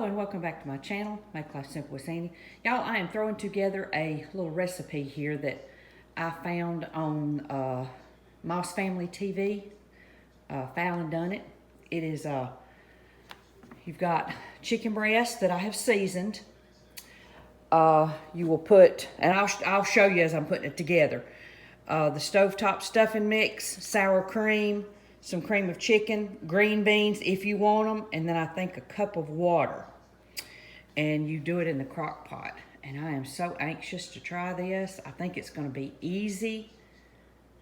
Hello and welcome back to my channel, Make Life Simple with Sandy. Y'all, I am throwing together a little recipe here that I found on Moss Family TV. Fallon done it. It is, you've got chicken breast that I have seasoned. You will put, and I'll show you as I'm putting it together. The Stovetop Stuffing mix, sour cream, some cream of chicken, green beans if you want them, and then I think a cup of water. And you do it in the crock pot. And I am so anxious to try this. I think it's going to be easy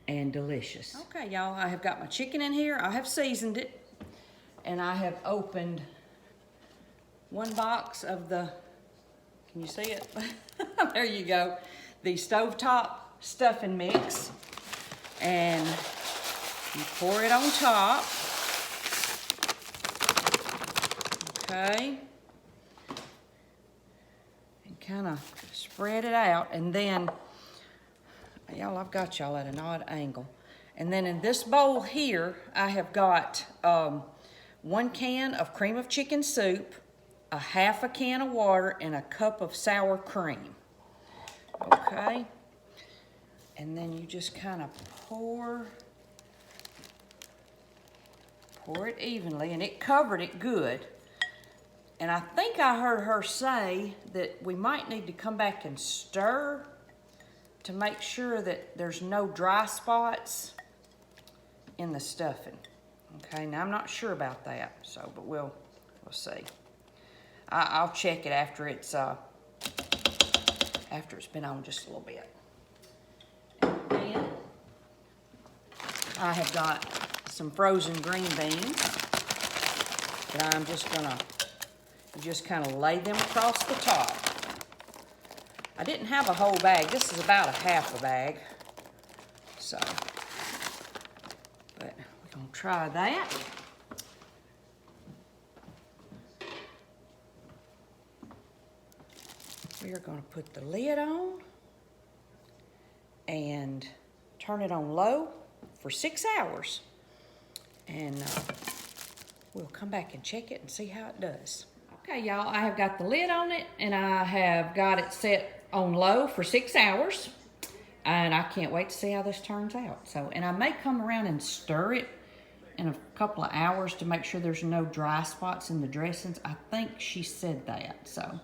and delicious. Okay, y'all, I have got my chicken in here. I have seasoned it. And I have opened one box of the, can you see it? There you go. The Stovetop Stuffing mix. And you pour it on top. Okay. And kind of spread it out. And then, y'all, I've got y'all at an odd angle. And then in this bowl here, I have got 1 can of cream of chicken soup, a half a can of water, and a cup of sour cream. Okay. And then you just kind of pour it evenly, and it covered it good. And I think I heard her say that we might need to come back and stir to make sure that there's no dry spots in the stuffing. Okay, now I'm not sure about that, so but we'll see. I'll check it after it's been on just a little bit. And then I have got some frozen green beans that I'm just gonna kind of lay them across the top. I didn't have a whole bag. This is about a half a bag. So, but we're gonna try that. We are gonna put the lid on and turn it on low for 6 hours. And we'll come back and check it and see how it does. Okay, y'all, I have got the lid on it, and I have got it set on low for 6 hours. And I can't wait to see how this turns out. So, and I may come around and stir it in a couple of hours to make sure there's no dry spots in the dressings. I think she said that, so.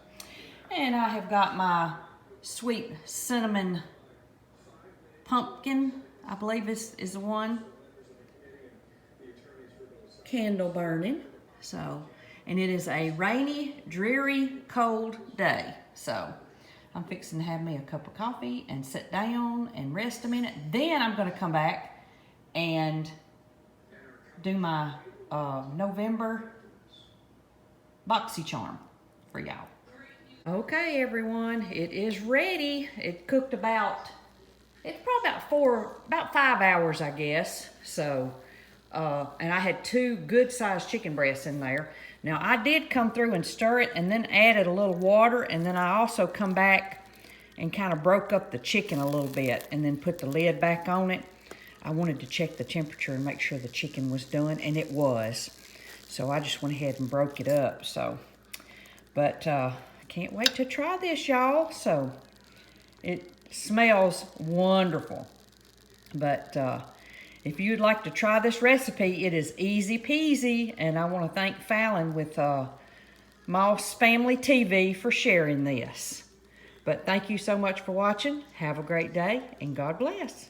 And I have got my sweet cinnamon pumpkin, I believe is the one. Candle burning. So, and it is a rainy, dreary, cold day. So, I'm fixing to have me a cup of coffee and sit down and rest a minute. Then I'm going to come back and do my November boxy charm for y'all. Okay, everyone, it is ready. It cooked it's probably about 5 hours, I guess. So, and I had 2 good-sized chicken breasts in there. Now, I did come through and stir it and then added a little water, and then I also come back and kind of broke up the chicken a little bit and then put the lid back on it. I wanted to check the temperature and make sure the chicken was done, and it was. So I just went ahead and broke it up. So, but I can't wait to try this, y'all. So it smells wonderful. But if you'd like to try this recipe, it is easy peasy. And I want to thank Fallon with Moss Family TV for sharing this. But thank you so much for watching. Have a great day, and God bless.